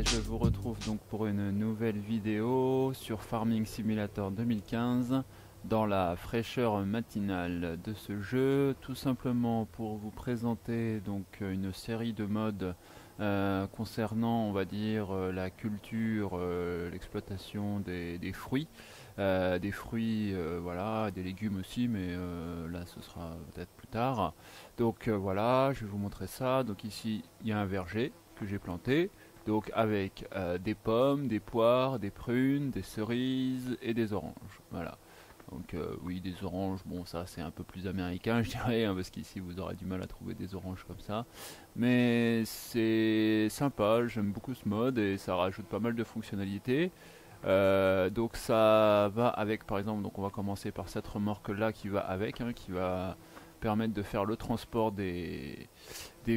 je vous retrouve donc pour une nouvelle vidéo sur Farming Simulator 2015 dans la fraîcheur matinale de ce jeu, tout simplement pour vous présenter donc une série de modes concernant, on va dire, la culture, l'exploitation des fruits. Voilà, des légumes aussi, mais là ce sera peut-être plus tard. Donc voilà, je vais vous montrer ça. Donc ici il y a un verger que j'ai planté, donc avec des pommes, des poires, des prunes, des cerises et des oranges. Voilà. Donc oui, des oranges, bon ça c'est un peu plus américain je dirais, hein, parce qu'ici vous aurez du mal à trouver des oranges comme ça. Mais c'est sympa, j'aime beaucoup ce mode et ça rajoute pas mal de fonctionnalités. Donc ça va avec, par exemple, donc on va commencer par cette remorque là qui va avec, hein, qui va permettre de faire le transport des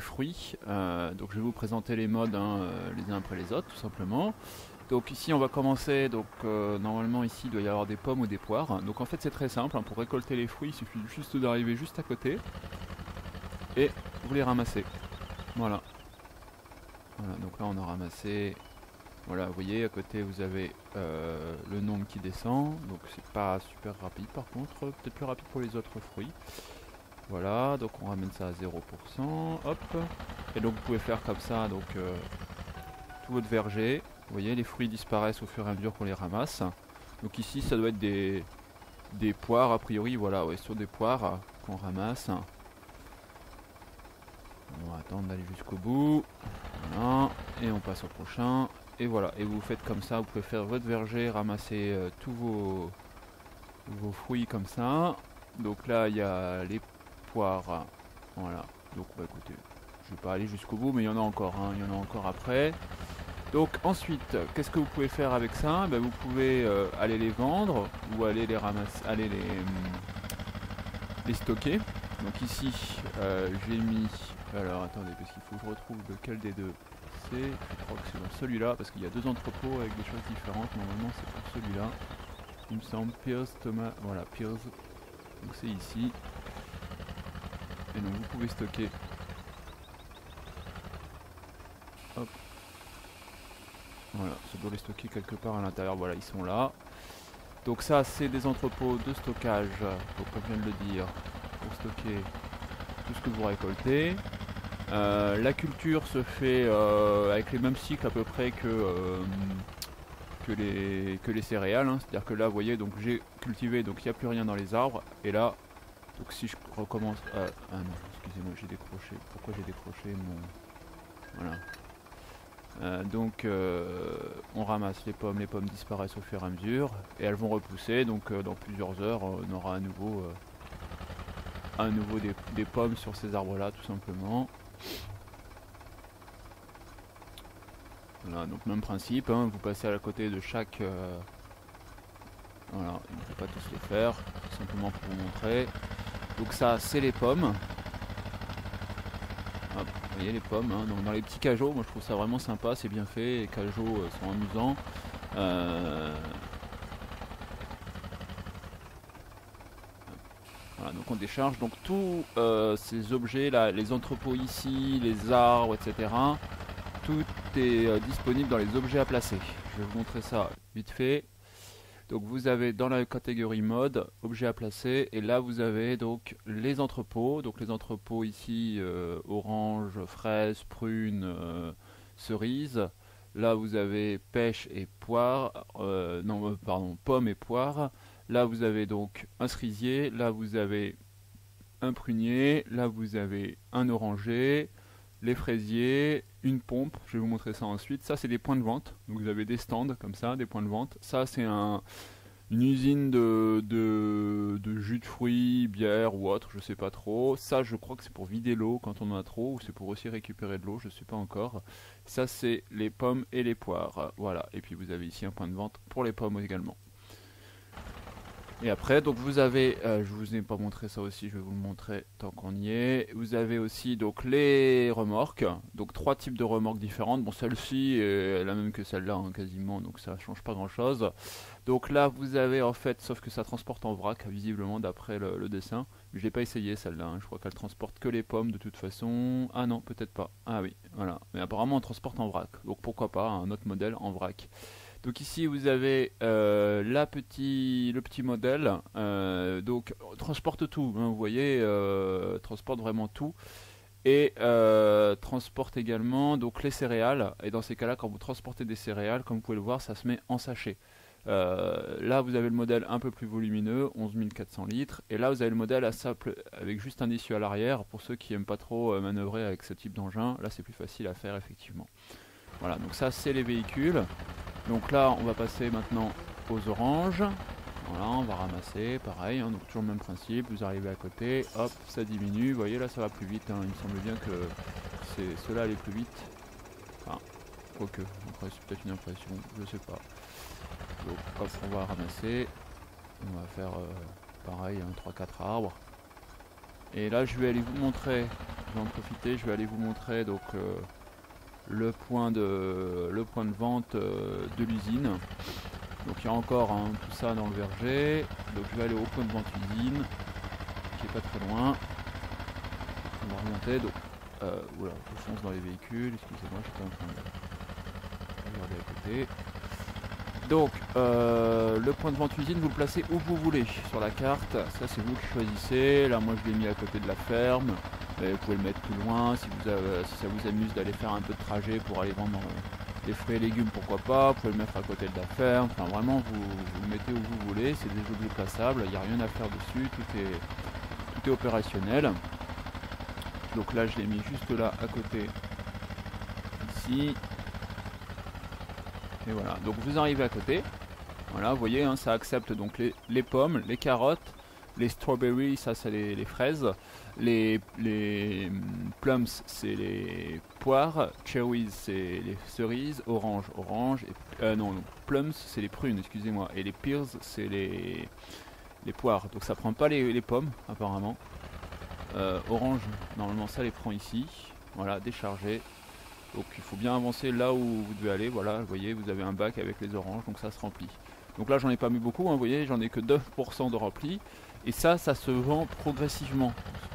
fruits. Donc je vais vous présenter les modes, hein, les uns après les autres tout simplement. Donc ici on va commencer, donc normalement ici il doit y avoir des pommes ou des poires. Donc en fait c'est très simple, hein, pour récolter les fruits il suffit juste d'arriver juste à côté et vous les ramassez. Voilà. Voilà, donc là on a ramassé. Voilà, vous voyez à côté vous avez le nombre qui descend, donc c'est pas super rapide par contre, peut-être plus rapide pour les autres fruits. Voilà, donc on ramène ça à 0%, hop, et donc vous pouvez faire comme ça, donc tout votre verger, vous voyez les fruits disparaissent au fur et à mesure qu'on les ramasse. Donc ici ça doit être des poires a priori, voilà, ouais, sur des poires qu'on ramasse. On va attendre d'aller jusqu'au bout, voilà, et on passe au prochain. Et voilà, et vous faites comme ça, vous pouvez faire votre verger, ramasser tous vos fruits comme ça. Donc là il y a les poires, voilà, donc bah écoutez, je vais pas aller jusqu'au bout mais il y en a encore, hein, il y en a encore après. Donc ensuite, qu'est-ce que vous pouvez faire avec ça? Vous pouvez aller les vendre ou aller les ramasser, aller les stocker. Donc ici j'ai mis, alors attendez parce qu'il faut que je retrouve lequel des deux. Je crois que c'est dans celui-là, parce qu'il y a deux entrepôts avec des choses différentes. Normalement c'est pour celui-là, il me semble. Pierce, Thomas, voilà, Pierce, donc c'est ici. Et donc vous pouvez stocker, hop, voilà, ça doit les stocker quelque part à l'intérieur. Voilà, ils sont là. Donc ça c'est des entrepôts de stockage, donc comme je viens de le dire, pour stocker tout ce que vous récoltez. La culture se fait avec les mêmes cycles à peu près que les céréales, hein. C'est-à-dire que là vous voyez, donc j'ai cultivé, donc il n'y a plus rien dans les arbres, et là donc si je recommence, ah non excusez-moi, j'ai décroché, pourquoi j'ai décroché mon, voilà, donc on ramasse les pommes disparaissent au fur et à mesure et elles vont repousser, donc dans plusieurs heures on aura à nouveau des pommes sur ces arbres là tout simplement. Voilà, donc même principe, hein, vous passez à côté de chaque... voilà, il ne faut pas tous les faire, tout simplement pour vous montrer. Donc ça, c'est les pommes. Hop, vous voyez les pommes, hein, donc dans les petits cajots, moi je trouve ça vraiment sympa, c'est bien fait, les cajots sont amusants. Voilà, donc on décharge donc tous ces objets là, les entrepôts ici, les arbres, etc. Tout est disponible dans les objets à placer. Je vais vous montrer ça vite fait. Donc vous avez dans la catégorie mode, objets à placer, et là vous avez donc les entrepôts. Donc les entrepôts ici, orange, fraise, prune, cerise. Là vous avez pêche et poire, non pardon, pommes et poire. Là vous avez donc un cerisier, là vous avez un prunier, là vous avez un oranger, les fraisiers, une pompe, je vais vous montrer ça ensuite. Ça c'est des points de vente, donc vous avez des stands comme ça, des points de vente. Ça c'est une usine de jus de fruits, bière ou autre, je sais pas trop. Ça je crois que c'est pour vider l'eau quand on en a trop, ou c'est pour aussi récupérer de l'eau, je sais pas encore. Ça c'est les pommes et les poires, voilà. Et puis vous avez ici un point de vente pour les pommes également. Et après, donc vous avez, je vous ai pas montré ça aussi, je vais vous le montrer tant qu'on y est. Vous avez aussi donc les remorques, donc 3 types de remorques différentes. Bon, celle-ci est la même que celle-là hein, quasiment, donc ça change pas grand-chose. Donc là, vous avez en fait, sauf que ça transporte en vrac visiblement d'après le dessin. Je l'ai pas essayé celle-là, hein. Je crois qu'elle transporte que les pommes de toute façon. Ah non, peut-être pas. Ah oui, voilà. Mais apparemment, on transporte en vrac. Donc pourquoi pas un autre modèle en vrac. Donc ici vous avez le petit modèle, donc transporte tout, hein, vous voyez, transporte vraiment tout et transporte également donc les céréales. Et dans ces cas-là, quand vous transportez des céréales, comme vous pouvez le voir, ça se met en sachet. Là vous avez le modèle un peu plus volumineux, 11 400 litres, et là vous avez le modèle à simple avec juste un essieu à l'arrière. Pour ceux qui n'aiment pas trop manœuvrer avec ce type d'engin, là c'est plus facile à faire effectivement. Voilà, donc ça c'est les véhicules. Donc là, on va passer maintenant aux oranges. Voilà, on va ramasser, pareil, hein, donc toujours le même principe. Vous arrivez à côté, hop, ça diminue. Vous voyez, là, ça va plus vite. Hein. Il me semble bien que ceux-là allaient plus vite. Enfin, quoique, après, c'est peut-être une impression, je sais pas. Donc, hop, on va ramasser. On va faire pareil, hein, 3-4 arbres. Et là, je vais aller vous montrer, je vais en profiter, je vais aller vous montrer donc le point de vente de l'usine. Donc il y a encore hein, tout ça dans le verger. Donc je vais aller au point de vente usine qui est pas très loin. On va remonter. Donc voilà, je fonce dans les véhicules. Excusez-moi, j'étais en train de regarder à côté. Donc le point de vente usine, vous le placez où vous voulez sur la carte. Ça c'est vous qui choisissez. Là moi je l'ai mis à côté de la ferme. Vous pouvez le mettre plus loin si ça vous amuse d'aller faire un peu de trajet pour aller vendre des fruits et légumes, pourquoi pas. Vous pouvez le mettre à côté de la ferme. Enfin vraiment vous le mettez où vous voulez. C'est des objets plaçables, il n'y a rien à faire dessus, tout est opérationnel. Donc là je l'ai mis juste là à côté ici. Et voilà, donc vous arrivez à côté. Voilà, vous voyez, hein, ça accepte donc les pommes, les carottes, les strawberries, ça c'est les fraises, les plums c'est les poires, cherries c'est les cerises, orange, non, plums c'est les prunes, excusez-moi, et les pears c'est les poires. Donc ça prend pas les pommes apparemment. Orange, normalement ça les prend ici. Voilà, déchargé. Donc il faut bien avancer là où vous devez aller. Voilà, vous voyez, vous avez un bac avec les oranges, donc ça se remplit. Donc là j'en ai pas mis beaucoup, hein, vous voyez, j'en ai que 9% de rempli. Et ça se vend progressivement.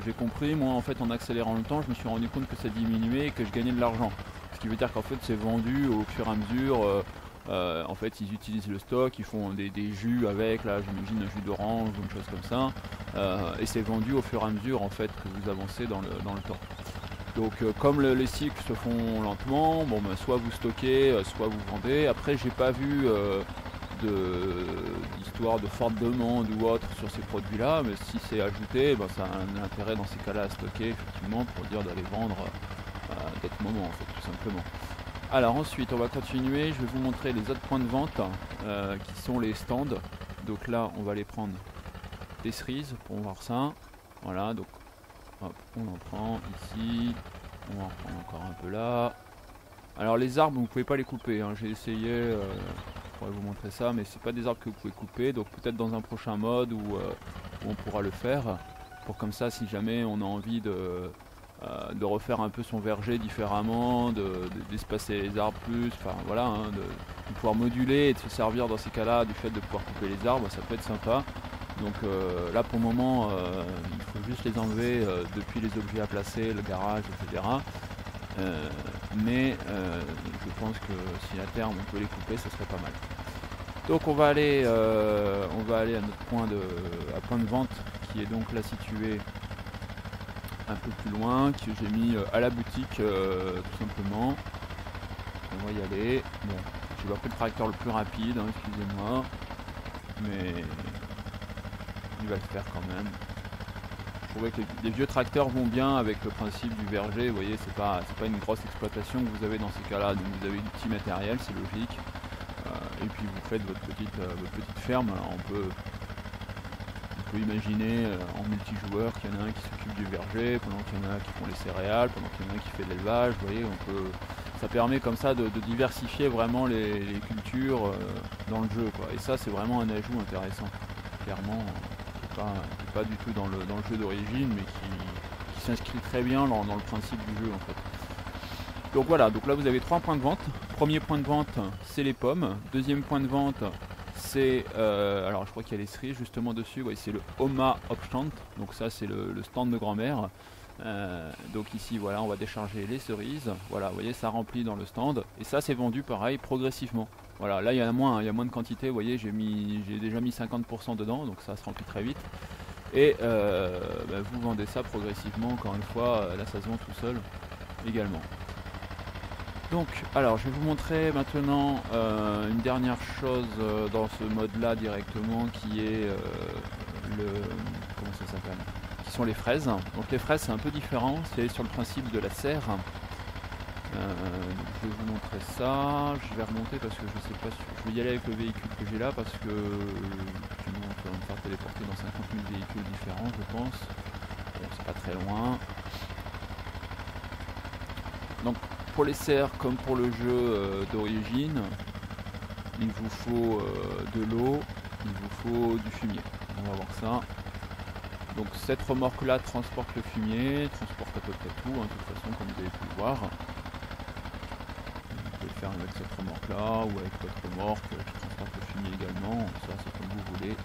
J'ai compris, moi en fait en accélérant le temps, je me suis rendu compte que ça diminuait et que je gagnais de l'argent. Ce qui veut dire qu'en fait c'est vendu au fur et à mesure. En fait ils utilisent le stock, ils font des jus avec, là j'imagine un jus d'orange ou une chose comme ça. Et c'est vendu au fur et à mesure en fait que vous avancez dans le temps. Donc comme les cycles se font lentement, bon, ben, soit vous stockez, soit vous vendez. Après j'ai pas vu d'histoire de forte demande ou autre sur ces produits là, mais si c'est ajouté, ben, ça a un intérêt dans ces cas là à stocker effectivement pour dire d'aller vendre à d'autres moments en fait tout simplement. Alors ensuite on va continuer, je vais vous montrer les autres points de vente qui sont les stands. Donc là on va aller prendre des cerises pour voir ça. Voilà, donc hop, on en prend ici, on en prend encore un peu là. Alors les arbres vous pouvez pas les couper, hein. J'ai essayé, je pourrais vous montrer ça, mais c'est pas des arbres que vous pouvez couper, donc peut-être dans un prochain mode où on pourra le faire, pour comme ça si jamais on a envie de refaire un peu son verger différemment, d'espacer les arbres plus, enfin voilà, hein, de pouvoir moduler et de se servir dans ces cas-là du fait de pouvoir couper les arbres, ça peut être sympa. Donc là pour le moment il faut juste les enlever depuis les objets à placer, le garage, etc. Mais je pense que si à terme on peut les couper, ce serait pas mal. Donc on va aller à notre point de vente qui est donc là situé un peu plus loin, que j'ai mis à la boutique tout simplement. On va y aller. Bon, j'ai pas pris le tracteur le plus rapide, hein, excusez-moi, mais il va le faire quand même. Je trouvais que les vieux tracteurs vont bien avec le principe du verger, vous voyez, c'est pas une grosse exploitation que vous avez dans ces cas-là, donc vous avez du petit matériel, c'est logique, et puis vous faites votre petite ferme. Alors on peut imaginer en multijoueur qu'il y en a un qui s'occupe du verger, pendant qu'il y en a qui font les céréales, pendant qu'il y en a un qui fait de l'élevage, vous voyez, ça permet comme ça de diversifier vraiment les cultures dans le jeu, quoi. Et ça c'est vraiment un ajout intéressant. clairement, qui est pas du tout dans le jeu d'origine, mais qui s'inscrit très bien dans le principe du jeu en fait. Donc voilà, donc là vous avez 3 points de vente. Premier point de vente, c'est les pommes. Deuxième point de vente, c'est alors je crois qu'il y a les cerises justement dessus, ouais, c'est le Oma Obstand, donc ça c'est le stand de grand-mère. Donc ici voilà, on va décharger les cerises, voilà, vous voyez ça remplit dans le stand, et ça c'est vendu pareil progressivement. Voilà, là il y a moins de quantité, vous voyez, j'ai déjà mis 50% dedans, donc ça se remplit très vite. Et vous vendez ça progressivement, encore une fois, là ça se vend tout seul également. Donc, alors je vais vous montrer maintenant une dernière chose dans ce mode là directement, qui est comment ça s'appelle, qui sont les fraises. Donc les fraises c'est un peu différent, c'est sur le principe de la serre. Je vais vous montrer ça, je vais remonter parce que je sais pas si je vais y aller avec le véhicule que j'ai là, parce que sinon on va me faire téléporter dans 50 000 véhicules différents je pense. Bon, c'est pas très loin. Donc pour les serres comme pour le jeu d'origine, il vous faut de l'eau, il vous faut du fumier. On va voir ça. Donc cette remorque là transporte le fumier, transporte à peu près tout, de toute façon comme vous avez pu le voir. Vous pouvez le faire avec cette remorque là ou avec votre remorque qui transporte le fumier également, ça c'est comme vous voulez.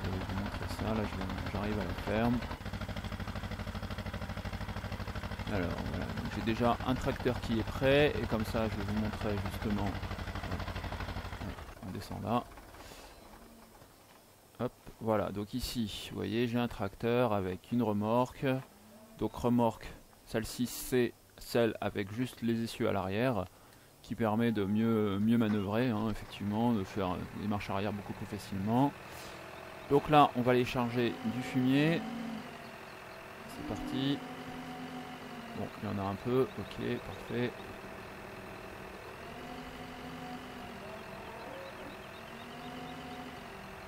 Je vais vous montrer ça, là j'arrive à la ferme. Alors voilà, j'ai déjà un tracteur qui est prêt, et comme ça je vais vous montrer justement, on descend là, hop, voilà, donc ici, vous voyez, j'ai un tracteur avec une remorque, donc remorque, celle-ci c'est celle avec juste les essieux à l'arrière, qui permet de mieux manœuvrer, effectivement, de faire des marches arrière beaucoup plus facilement. Donc là, on va aller charger du fumier, c'est parti. Bon, il y en a un peu, ok, parfait.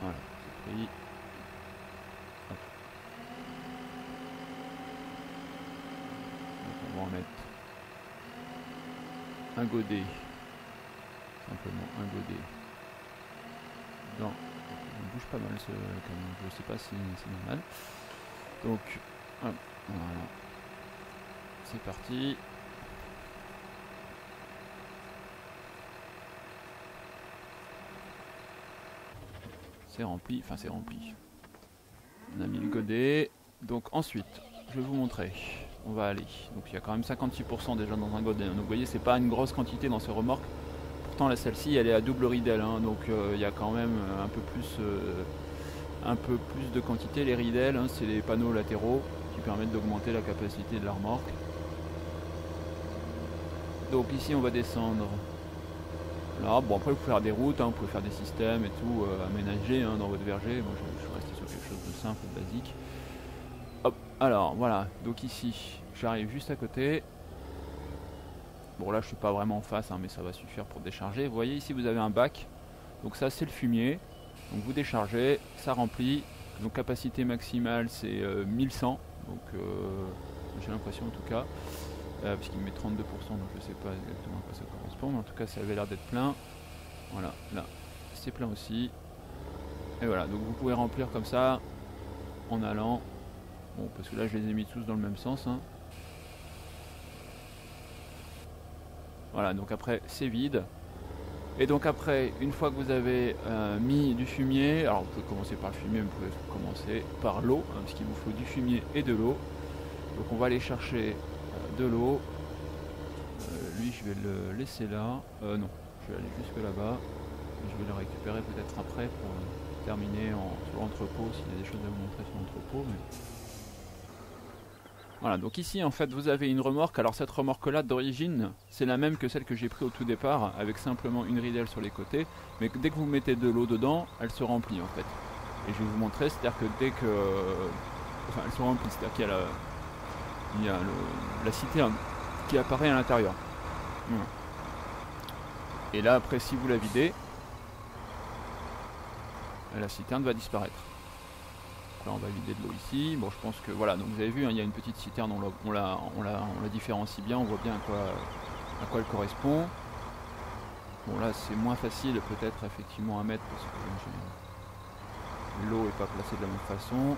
Voilà, c'est pris. Hop. Donc on va en mettre un godet, simplement un godet. Non, il bouge pas mal ce camion, je sais pas si c'est normal. Donc, hop, voilà. C'est parti. C'est rempli, enfin c'est rempli. On a mis le godet. Donc ensuite, je vais vous montrer. On va aller. Donc il y a quand même 56% déjà dans un godet. Donc vous voyez, c'est pas une grosse quantité dans ces remorques. Pourtant la celle-ci, elle est à double ridelle. Donc il y a quand même un peu plus de quantité. Les ridelles, c'est les panneaux latéraux qui permettent d'augmenter la capacité de la remorque. Donc ici on va descendre là. Bon, après vous pouvez faire des routes, vous pouvez faire des systèmes et tout aménagés dans votre verger. Moi je suis resté sur quelque chose de simple, de basique. Hop, alors voilà, donc ici j'arrive juste à côté. Bon là je suis pas vraiment en face, mais ça va suffire pour décharger. Vous voyez ici vous avez un bac, donc ça c'est le fumier. Donc vous déchargez, ça remplit. Donc capacité maximale c'est 1100, donc j'ai l'impression en tout cas. Parce qu'il met 32%, donc je sais pas exactement à quoi ça correspond, mais en tout cas ça avait l'air d'être plein. Voilà, là c'est plein aussi. Et voilà, donc vous pouvez remplir comme ça en allant. Bon, parce que là je les ai mis tous dans le même sens. Voilà, donc après c'est vide. Et donc après, une fois que vous avez mis du fumier, alors vous pouvez commencer par le fumier, mais vous pouvez commencer par l'eau, parce qu'il vous faut du fumier et de l'eau. Donc on va aller chercher de l'eau. Lui je vais le laisser là. Non, je vais aller jusque là-bas. Je vais le récupérer peut-être après pour terminer sur l'entrepôt, s'il y a des choses à vous montrer sur l'entrepôt. Mais... Voilà, donc ici en fait vous avez une remorque. Alors cette remorque là d'origine, c'est la même que celle que j'ai pris au tout départ, avec simplement une ridelle sur les côtés. Mais dès que vous mettez de l'eau dedans, elle se remplit en fait. Et je vais vous montrer, c'est-à-dire que dès que... Enfin elle se remplit, c'est-à-dire qu'il y a la citerne qui apparaît à l'intérieur. Voilà. Et là après si vous la videz, la citerne va disparaître. Donc là on va vider de l'eau ici. Bon je pense que voilà, donc vous avez vu, il y a une petite citerne, on la différencie bien, on voit bien à quoi elle correspond. Bon là c'est moins facile peut-être effectivement à mettre parce que l'eau est pas placée de la même façon.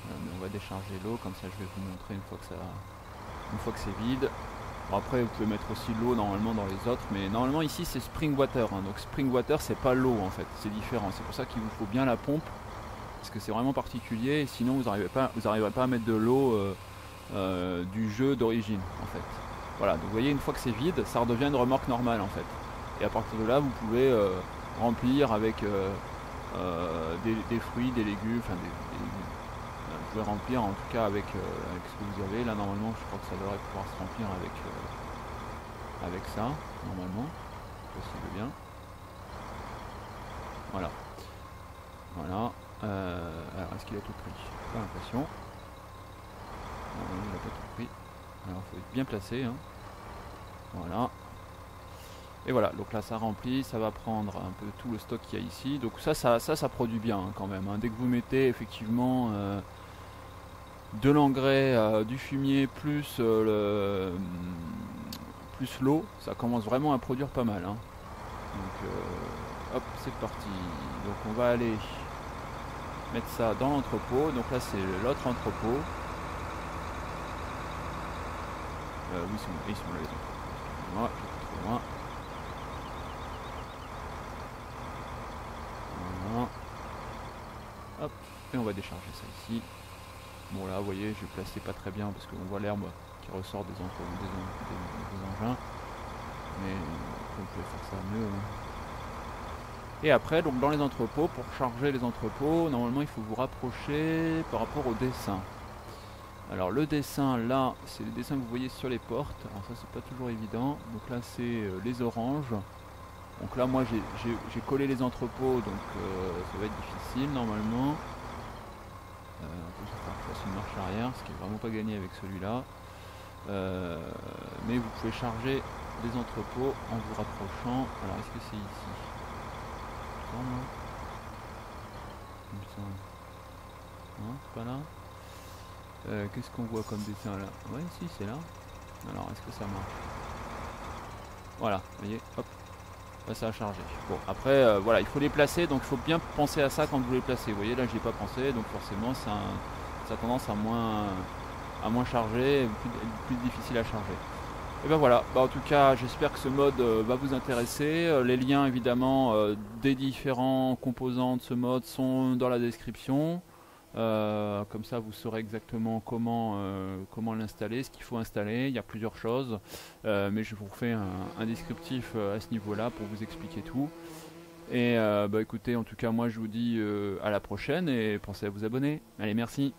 Voilà, mais on va décharger l'eau, comme ça je vais vous montrer une fois que c'est vide. Bon, après vous pouvez mettre aussi l'eau normalement dans les autres, mais normalement ici c'est spring water, hein. Donc spring water c'est pas l'eau en fait, c'est différent. C'est pour ça qu'il vous faut bien la pompe, parce que c'est vraiment particulier, sinon vous n'arriverez pas à mettre de l'eau du jeu d'origine en fait. Voilà, donc vous voyez, une fois que c'est vide, ça redevient une remorque normale en fait. Et à partir de là, vous pouvez remplir avec des fruits, des légumes, enfin vous pouvez remplir en tout cas avec ce que vous avez. Là normalement je crois que ça devrait pouvoir se remplir avec ça, normalement, possible bien. Voilà. Voilà. Alors est-ce qu'il a tout pris? Pas l'impression. Non, il n'a pas tout pris. Alors il faut être bien placé, hein. Voilà. Et voilà, donc là ça remplit, ça va prendre un peu tout le stock qu'il y a ici. Donc ça produit bien hein, quand même, hein. Dès que vous mettez effectivement de l'engrais, du fumier plus l'eau, ça commence vraiment à produire pas mal, hein. Donc hop, c'est parti. Donc on va aller mettre ça dans l'entrepôt. Donc là c'est l'autre entrepôt. Oui, ils sont là les entrepôts. Excusez-moi, j'étais trop loin. Voilà. Hop, et on va décharger ça ici. Bon là vous voyez je vais placer pas très bien parce qu'on voit l'herbe qui ressort des engins, mais vous pouvez faire ça mieux, hein. Et après donc dans les entrepôts, pour charger les entrepôts, normalement il faut vous rapprocher par rapport au dessin. Alors le dessin là c'est le dessin que vous voyez sur les portes, alors ça c'est pas toujours évident, donc là c'est les oranges. Donc là moi j'ai collé les entrepôts, donc ça va être difficile normalement. On peut faire que je fasse une marche arrière, ce qui est vraiment pas gagné avec celui-là. Mais vous pouvez charger les entrepôts en vous rapprochant. Alors est-ce que c'est ici? Non, c'est pas là. Qu'est-ce qu'on voit comme dessin là? Ouais, si, c'est là. Alors est-ce que ça marche? Voilà, vous voyez, hop. Là, ça a chargé. Bon, après, voilà, il faut les placer, donc il faut bien penser à ça quand vous les placez. Vous voyez, là, j'y ai pas pensé, donc forcément, ça a tendance à moins charger, plus difficile à charger. Et ben voilà, bah, en tout cas, j'espère que ce mode va vous intéresser. Les liens, évidemment, des différents composants de ce mode sont dans la description. Comme ça vous saurez exactement comment l'installer, ce qu'il faut installer. Il y a plusieurs choses, mais je vous refais un descriptif à ce niveau là pour vous expliquer tout. Et bah écoutez, en tout cas moi je vous dis à la prochaine et pensez à vous abonner. Allez, merci.